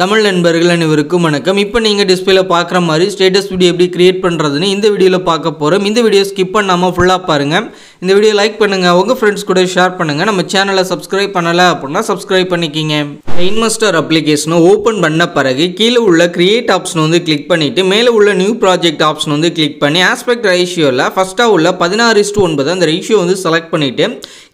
தமிழ் நண்பர்கள் அனைவருக்கும் வணக்கம். இப்போ நீங்கள் டிஸ்பிளேல பார்க்குற மாதிரி ஸ்டேட்டஸ் வீடியோ எப்படி கிரியேட் பண்ணுறதுன்னு இந்த வீடியோவில் பார்க்க போகிறோம். இந்த வீடியோ ஸ்கிப் பண்ணாமல் ஃபுல்லாக பாருங்கள். இந்த வீடியோ லைக் பண்ணுங்கள், உங்கள் ஃப்ரெண்ட்ஸ் கூட ஷேர் பண்ணுங்கள். நம்ம சேனலை சப்ஸ்கிரைப் பண்ணலை அப்படின்னா சப்ஸ்கிரைப் பண்ணிக்கிங்க. கினைமாஸ்டர் அப்ளிகேஷனை ஓப்பன் பண்ண பிறகு கீழே உள்ள கிரியேட் ஆப்ஷன் வந்து கிளிக் பண்ணிவிட்டு மேலே உள்ள நியூ ப்ராஜெக்ட் ஆப்ஷன் வந்து கிளிக் பண்ணி ஆஸ்பெக்ட் ரேஷியோவில் ஃபஸ்ட்டாக உள்ள 16:9 அந்த ரேஷியோ வந்து செலக்ட் பண்ணிவிட்டு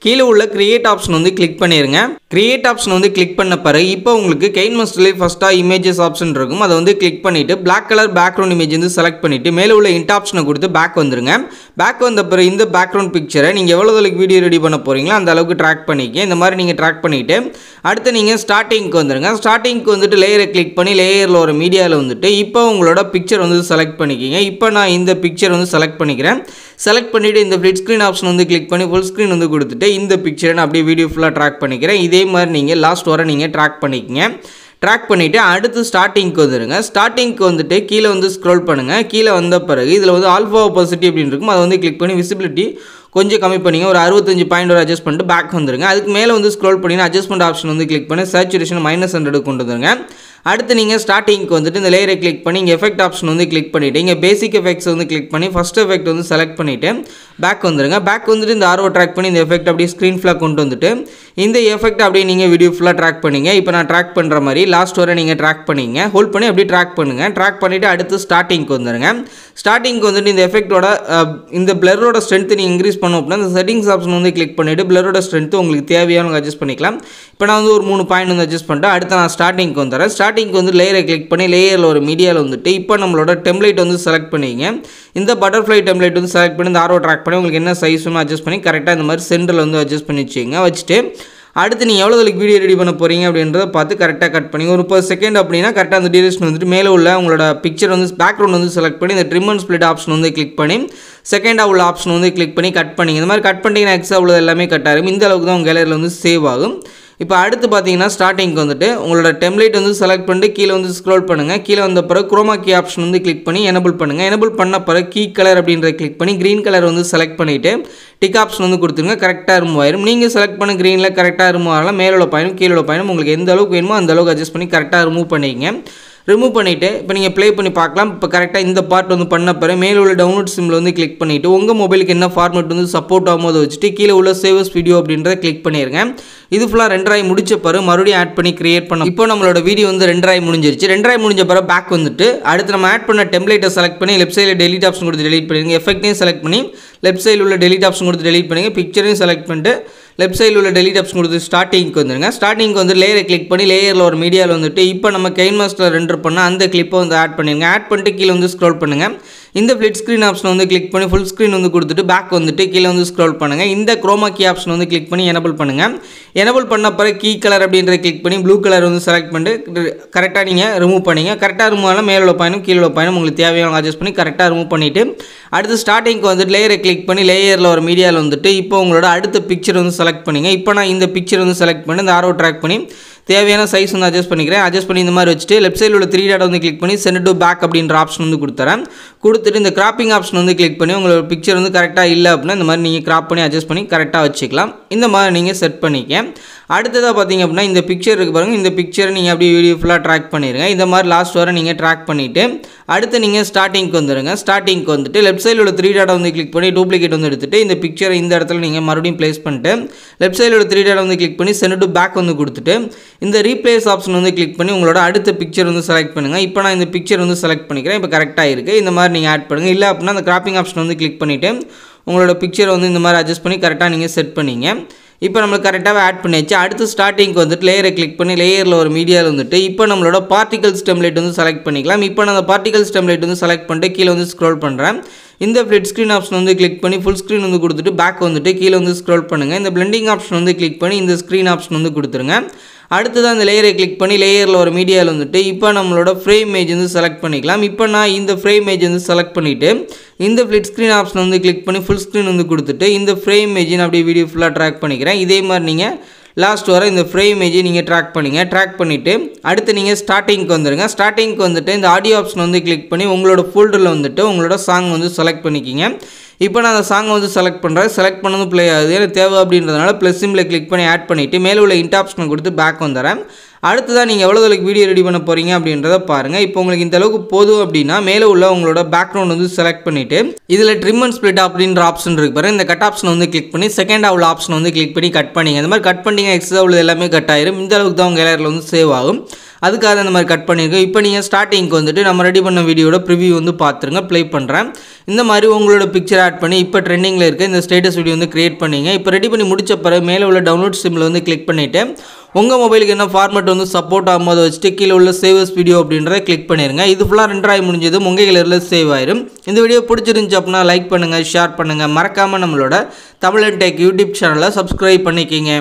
கீழே உள்ள கிரியேட் ஆப்ஷன் வந்து கிளிக் பண்ணிடுங்க. கிரியேட் ஆப்ஷன் வந்து கிளிக் பண்ண பிறகு இப்போ உங்களுக்கு கைன்மாஸ்டர்லேயே ஃபஸ்ட்டாக இமேஜஸ் ஆப்ஷன் இருக்கும். அதை வந்து கிளிக் பண்ணிவிட்டு பிளாக் கலர் பேக்ரவுண்ட் இமேஜ் வந்து செலக்ட் பண்ணிவிட்டு மேலே உள்ள இன்ட் ஆப்ஷனை கொடுத்து பேக் வந்துருங்க. பேக் வந்த பிறகு இந்த பேக்ரவுண்ட் பிக்சரை நீங்கள் எவ்வளோ அளவுக்கு வீடியோ ரெடி பண்ண போகிறீங்களோ அந்த அளவுக்கு ட்ராக் பண்ணிக்க. இந்த மாதிரி நீங்கள் ட்ராக் பண்ணிவிட்டு அடுத்து நீங்கள் ஸ்டார்டிங்க்கு வந்துடுங்க. ஸ்டார்டிங்க்கு வந்துட்டு லேயரை கிளிக் பண்ணி லேயரில் ஒரு மீடியாவில் வந்துட்டு இப்போ உங்களோட பிக்சர் வந்து செலக்ட் பண்ணிக்கிங்க. இப்போ நான் இந்த பிக்சர் வந்து செலக்ட் பண்ணிக்கிறேன். செலக்ட் பண்ணிவிட்டு இந்த ஃபிட் ஸ்க்ரீன் ஆப்ஷன் வந்து கிளிக் பண்ணி ஃபுல் ஸ்க்ரீன் வந்து கொடுத்துட்டு இந்த பிக்சரை நான் அப்படியே வீடியோ ஃபுல்லாக ட்ராக் பண்ணிக்கிறேன். இதே மாதிரி நீங்கள் லாஸ்ட் வரை நீங்கள் ட்ராக் பண்ணிக்கங்க. ட்ராக் பண்ணிவிட்டு அடுத்து ஸ்டார்டிங்க்கு வந்துடுங்க. ஸ்டார்டிங்க்கு வந்துட்டு கீழே வந்து ஸ்க்ரோல் பண்ணுங்கள். கீழே வந்த பிறகு இதில் வந்து ஆல்ஃபா ஆப்போசிட்டி அப்படின்னு இருக்கும். அதை வந்து கிளிக் பண்ணி விசிபிலிட்டி கொஞ்சம் கம்மி பண்ணிங்க. ஒரு 65 பாயிண்ட் ஒரு அட்ஜஸ்ட் பண்ணிட்டு பேக் வந்துருங்க. அதுக்கு மேலே வந்து ஸ்க்ரோல் பண்ணி அட்ஜஸ்ட்மெண்ட் ஆப்ஷன் வந்து கிளிக் பண்ணி சேச்சுரேஷன் -100 கொண்டு வந்துருங்க. அடுத்து நீங்கள் ஸ்டார்டிங்க்கு வந்துட்டு இந்த லேயரை கிளிக் பண்ணி இங்கே எஃபெக்ட் ஆப்ஷன் வந்து கிளிக் பண்ணிவிட்டு இங்கே பேசிக் எஃபெக்ட்ஸ் வந்து கிளிக் பண்ணி ஃபஸ்ட் எஃபெக்ட் வந்து செலக்ட் பண்ணிவிட்டு பேக் வந்துருங்க. பேக் வந்துட்டு இந்த ஆர்வோ ட்ராக் பண்ணி இந்த எஃபெக்ட் அப்படியே ஸ்க்ரீன் ஃபுல்லாக கொண்டு வந்துட்டு இந்த எஃபெக்ட் அப்படியே நீங்கள் வீடியோ ஃபுல்லாக ட்ராக் பண்ணிங்க. இப்போ நான் ட்ராக் பண்ணுற மாதிரி லாஸ்ட் வரை நீங்கள் ட்ராக் பண்ணிங்க. ஹோல்ட் பண்ணி அப்படியே ட்ராக் பண்ணுங்கள். ட்ராக் பண்ணிவிட்டு அடுத்து ஸ்டார்டிங்க்கு வந்துருங்க. ஸ்டார்டிங்க்கு வந்துட்டு இந்த எஃபெக்டோட இந்த பிளரோட ஸ்ட்ரென்த் நீங்கள் இன்க்ரீஸ் பண்ணோம் அப்படின்னா இந்த செட்டிங்ஸ் ஆப்ஷன் வந்து கிளிக் பண்ணிவிட்டு பிளரோட ஸ்ட்ரென்த் உங்களுக்கு தேவையான அட்ஜஸ்ட் பண்ணிக்கலாம். இப்போ நான் வந்து ஒரு 3 பாயிண்ட் வந்து அட்ஜஸ்ட் பண்ணிட்டு அடுத்து நான் ஸ்டார்டிங்க்கு வந்துடுறேன். ஸ்டார்டிங்க்கு வந்து லேயரை கிளிக் பண்ணி லேயரில் ஒரு மீடியாவில் வந்துட்டு இப்போ நம்மளோட டெம்ப்ளேட் வந்து செலக்ட் பண்ணிங்க. இந்த பட்டர்ஃப்ளை டெம்ப்ளேட் வந்து செலக்ட் பண்ணி இந்த ஆரோ ட்ராக் பண்ணி உங்களுக்கு என்ன சைஸ் வேணும் அட்ஜஸ்ட் பண்ணி கரெக்டாக இந்த மாதிரி சென்டரில் வந்து அட்ஜஸ்ட் பண்ணி வச்சுட்டு அடுத்து நீங்கள் எவ்வளோ அளவுக்கு வீடியோ ரெடி பண்ண போகிறீங்க அப்படின்றத பார்த்து கரெக்டாக கட் பண்ணி ஒரு 10 செகண்ட் அப்படின்னா கரெக்டாக அந்த டியூரேஷன் வந்துட்டு மேலே உள்ள உங்களோட பிக்சர் வந்து பேக்ரவுண்ட் வந்து செலக்ட் பண்ணி இந்த ட்ரிம் அண்ட் ஸ்ப்ளிட் ஆப்ஷன் வந்து கிளிக் பண்ணி செகண்டாக உள்ள ஆப்ஷன் வந்து கிளிக் பண்ணி கட் பண்ணிங்க. இந்த மாதிரி கட் பண்ணிங்கன்னா எக்ஸ்ட்ரா உள்ள எல்லாமே கட் ஆகும். இந்த அளவுக்கு தான் உங்கள் கேலரியில் வந்து சேவ் ஆகும். இப்போ அடுத்து பார்த்தீங்கன்னா ஸ்டார்டிங்க்கு வந்துட்டு உங்களோட டெம்ப்ளேட் வந்து செலக்ட் பண்ணிட்டு கீழே வந்து ஸ்க்ரோல் பண்ணுங்கள். கீழே வந்த பிறகு குரோமா கீ ஆப்ஷன் வந்து கிளிக் பண்ணி எனபிள் பண்ணுங்கள். எனபிள் பண்ண பிறகு கீ கலர் அப்படின்றத கிளிக் பண்ணி க்ரீன் கலர் வந்து செலக்ட் பண்ணிவிட்டு டிக் ஆப்ஷன் வந்து கொடுத்துருங்க. கரெக்டாக ரிமூவ் ஆயிரும். நீங்கள் செலக்ட் பண்ண க்ரீனில் கரெக்டாக ரிமூவ் ஆகலாம். மேலோட பயணம் கீழோட பயணம் உங்களுக்கு எந்த அளவுக்கு வேணுமோ அந்த அளவுக்கு அட்ஜஸ்ட் பண்ணி கரெக்டாக ரிமூவ் பண்ணிக்கங்க. ரிமூவ் பண்ணிவிட்டு இப்போ நீங்கள் ப்ளே பண்ணி பார்க்கலாம். இப்போ கரெக்டாக இந்த பார்ட் வந்து பண்ண பிறகு மேலே உள்ள டவுன்லோட் சிம்பிள் வந்து கிளிக் பண்ணிவிட்டு உங்கள் மொபைலுக்கு என்ன ஃபார்மேட் வந்து சப்போர்ட் ஆகும் போது வச்சுட்டு கீழே உள்ள சேவஸ் வீடியோ அப்படின்றத கிளிக் பண்ணிடுங்க. இது ஃபுல்லாக ரெண்டராய் முடிச்ச பிறகு மறுபடியும் ஆட் பண்ணி கிரியேட் பண்ண இப்போ நம்மளோட வீடியோ வந்து ரெண்டராய் முடிஞ்சிருச்சு. ரெண்டராய் முடிஞ்ச பிறகு பேக் வந்துட்டு அடுத்து நம்ம ஆட் பண்ண டெம்ப்ளேட்டை செலக்ட் பண்ணி லெஃப்ட் சைடில் டெலிட் ஆப்ஷன் கொடுத்து டெலிட் பண்ணிடுங்க. எஃபெக்ட்டையும் செலக்ட் பண்ணி லெஃப்ட் சைடில் உள்ள டெலிட் ஆப்ஷன் கொடுத்து டெலிட் பண்ணுங்கள். பிக்சரையும் செலக்ட் பண்ணிட்டு லெஃப்ட் சைடில் உள்ள டெலிட் ஆப்ஷன் கொடுத்து ஸ்டார்டிங்க்கு வந்துருங்க. ஸ்டார்டிங்க்கு வந்து லேயரை கிளிக் பண்ணி லேயரில் ஒரு மீடியாவில் வந்துட்டு இப்போ நம்ம கைன்மாஸ்டர் ரெண்டர் பண்ண அந்த கிளிப்பை வந்து ஆட் பண்ணிடுங்க. ஆட் பண்ணிட்டு கீழே வந்து ஸ்க்ரோல் பண்ணுங்கள். இந்த ஃபிட் ஸ்க்ரீன் ஆப்ஷன் வந்து கிளிக் பண்ணி ஃபுல் ஸ்க்ரீன் வந்து கொடுத்துட்டு பேக் வந்துட்டு கீழே வந்து ஸ்க்ரோல் பண்ணுங்கள். இந்த குரோமா கீ ஆப்ஷன் வந்து கிளிக் பண்ணி எனபிள் பண்ணுங்கள். எனபிள் பண்ண பிறகு கீ கலர் அப்படின்றத கிளிக் பண்ணி ப்ளூ கலர் வந்து செலக்ட் பண்ணிட்டு கரெக்டாக நீங்கள் ரிமூவ் பண்ணிங்க. கரெக்டாக ரிமூவ் ஆனால் மேலோட பயணம் கீழோட பயணம் உங்களுக்கு தேவையான அட்ஜஸ்ட் பண்ணி கரெக்டாக ரிமூவ் பண்ணிவிட்டு அடுத்து ஸ்டார்டிங்க்கு வந்துட்டு லேயரை கிளிக் பண்ணி லேயரில் ஒரு மீடியாவில் வந்துட்டு இப்போ உங்களோட அடுத்த பிக்சர் வந்து செலக்ட் பண்ணிங்க. இப்போ நான் இந்த பிக்சர் வந்து செலக்ட் பண்ணி இந்த ஆரோ ட்ராக் பண்ணி தேவையான சைஸ் வந்து அட்ஜஸ்ட் பண்ணிக்கிறேன். அட்ஜஸ்ட் பண்ணி இந்த மாதிரி வச்சுட்டு லெஃப்ட் சைடில் உள்ள 3 டாட் வந்து கிளிக் பண்ணி சென்ட் டு பேக் அப்படின்ற ஆப்ஷன் வந்து கொடுத்துறேன். கொடுத்துட்டு இந்த கிராப்பிங் ஆப்ஷன் வந்து கிளிக் பண்ணி உங்களோட பிக்சர் வந்து கரெக்டாக இல்லை அப்படின்னா இந்த மாதிரி நீங்கள் கிராப் பண்ணி அட்ஜஸ்ட் பண்ணி கரெக்டாக வச்சுக்கலாம். இந்த மாதிரி நீங்கள் செட் பண்ணிக்க. அடுத்ததாக பார்த்தீங்க அப்படின்னா இந்த பிக்சர் இருக்குது பாருங்கள். இந்த பிக்சரை நீங்கள் அப்படியே வீடியோ ஃபுல்லாக ட்ராக் பண்ணிடுங்க. இந்த மாதிரி லாஸ்ட் வரை நீங்கள் ட்ராக் பண்ணிவிட்டு அடுத்து நீங்கள் ஸ்டார்டிங்க்கு வந்துடுங்க. ஸ்டார்டிங்க்கு வந்துட்டு லெஃப்ட் சைடில் உள்ள 3 டாட் வந்து கிளிக் பண்ணி டூப்ளிகேட் வந்து எடுத்துகிட்டு இந்த பிக்சரை இந்த இடத்துல நீங்கள் மறுபடியும் ப்ளேஸ் பண்ணிட்டு லெஃப்ட் சைடில் உள்ள 3 டாட் வந்து கிளிக் பண்ணி சென்ட் டு பேக் வந்து கொடுத்துட்டு இந்த ரீப்ளேஸ் ஆப்ஷன் வந்து கிளிக் பண்ணி உங்களோட அடுத்த பிக்சர் வந்து செலக்ட் பண்ணுங்கள். இப்போ நான் இந்த பிக்சர் வந்து செலக்ட் பண்ணிக்கிறேன். இப்போ கரெக்டாக இருக்குது. இந்த மாதிரி நீங்கள் ஆட் பண்ணுங்கள். இல்லை அப்படின்னா அந்த கிராப்பிங் ஆப்ஷன் வந்து கிளிக் பண்ணிவிட்டு உங்களோட பிக்சரை வந்து இந்த மாதிரி அட்ஜஸ்ட் பண்ணி கரெக்டாக நீங்கள் செட் பண்ணிங்க. இப்போ நம்மளுக்கு கரெக்டாகவே ஆட் பண்ணியாச்சு. அடுத்து ஸ்டார்டிங்க்கு வந்துட்டு லேயரை கிளிக் பண்ணி லேயரில் ஒரு மீடியாவில் வந்துட்டு இப்போ நம்மளோட பார்ட்டிகல்ஸ் டெம்ப்ளேட் வந்து செலக்ட் பண்ணிக்கலாம். இப்போ நான் அந்த பார்ட்டிகல்ஸ் டெம்ப்ளேட் வந்து செலக்ட் பண்ணிட்டு கீழே வந்து ஸ்க்ரோல் பண்ணுறேன். இந்த ஃபிட் ஸ்க்ரீன் ஆப்ஷன் வந்து கிளிக் பண்ணி ஃபுல் ஸ்க்ரீன் வந்து கொடுத்துட்டு பேக் வந்துட்டு கீழே வந்து ஸ்க்ரோல் பண்ணுங்கள். இந்த பிளெண்டிங் ஆப்ஷன் வந்து கிளிக் பண்ணி இந்த ஸ்க்ரீன் ஆப்ஷன் வந்து கொடுத்துருங்க. அடுத்ததான் அந்த லேயரை கிளிக் பண்ணி லேயரில் ஒரு மீடியாவில் வந்துட்டு இப்போ நம்மளோட ஃப்ரேம் இமேஜ் வந்து செலக்ட் பண்ணிக்கலாம். இப்போ நான் இந்த ஃப்ரேம் இமேஜ் வந்து செலக்ட் பண்ணிவிட்டு இந்த ஃபிட் ஸ்க்ரீன் ஆப்ஷன் வந்து கிளிக் பண்ணி ஃபுல் ஸ்க்ரீன் வந்து கொடுத்துட்டு இந்த ஃப்ரேம் இமேஜ் அப்படியே வீடியோ ஃபுல்லாக ட்ராக் பண்ணிக்கிறேன். இதே மாதிரி நீங்கள் லாஸ்ட் வர இந்த ஃப்ரேம் இமேஜை நீங்கள் ட்ராக் பண்ணிங்க. ட்ராக் பண்ணிவிட்டு அடுத்து நீங்கள் ஸ்டார்டிங்க்கு வந்துடுங்க. ஸ்டார்டிங்க்கு வந்துட்டு இந்த ஆடியோ ஆப்ஷன் வந்து கிளிக் பண்ணி உங்களோட ஃபோல்டரில் வந்துட்டு உங்களோட சாங் வந்து செலக்ட் பண்ணிக்கிங்க. இப்போ நான் அந்த சாங் வந்து செலக்ட் பண்ணுறேன். செலக்ட் பண்ணதும் ப்ளே ஆகுது. எனக்கு தேவை அப்படின்றதுனால ப்ளஸ் சிம்பிளை கிளிக் பண்ணி ஆட் பண்ணிவிட்டு மேலே உள்ள இன்ட் ஆப்ஷனை கொடுத்து பேக் வந்துடுறேன். அடுத்ததான் நீங்கள் எவ்வளோ அளவுக்கு வீடியோ ரெடி பண்ண போகிறீங்க அப்படின்றத பாருங்கள். இப்போ உங்களுக்கு இந்த அளவுக்கு போதும் அப்படின்னா மேலே உள்ள உங்களோட பேக்ரவுண்ட் வந்து செலக்ட் பண்ணிவிட்டு இதில் ட்ரிம் அண்ட் ஸ்ப்ளிட் அப்படின்ற ஆப்ஷன் இருக்கு பாருங்க. இந்த கட் ஆப்ஷன் வந்து கிளிக் பண்ணி செகண்ட் உள்ள ஆப்ஷன் வந்து கிளிக் பண்ணி கட் பண்ணிங்க. இந்த மாதிரி கட் பண்ணிங்க எக்ஸ்ட்ரா உள்ளது எல்லாமே கட் ஆயிரும். இந்த அளவுக்கு தான் உங்கள் கேலரியில் வந்து சேவ் ஆகும். அதுக்காக இந்த மாதிரி கட் பண்ணியிருக்கோம். இப்போ நீங்கள் ஸ்டார்டிங்க்கு வந்துட்டு நம்ம ரெடி பண்ண வீடியோட ப்ரிவியூ வந்து பார்த்துருங்க. ப்ளே பண்ணுறேன். இந்த மாதிரி உங்களோட பிக்சர் ஆட் பண்ணி இப்போ ட்ரெண்டிங்கில் இருக்க இந்த ஸ்டேட்டஸ் வீடியோ வந்து கிரியேட் பண்ணிங்க. இப்போ ரெடி பண்ணி முடிச்ச பிறகு மேலே உள்ள டவுன்லோட் சிம்மில் வந்து கிளிக் பண்ணிவிட்டு உங்கள் மொபைலுக்கு என்ன ஃபார்மேட் வந்து சப்போர்ட் ஆகும்போது வச்சுட்டு கீழே உள்ள சேவஸ் வீடியோ அப்படின்றத கிளிக் பண்ணிடுங்க. இது ஃபுல்லாக ரெண்டராகி முடிஞ்சதும் உங்கள் கேலரியில் சேவ் ஆயிரும். இந்த வீடியோ பிடிச்சிருந்துச்சு அப்படின்னா லைக் பண்ணுங்கள், ஷேர் பண்ணுங்கள். மறக்காமல் நம்மளோட தமிழன் டெக் யூடியூப் சேனலை சப்ஸ்கிரைப் பண்ணிக்கிங்க.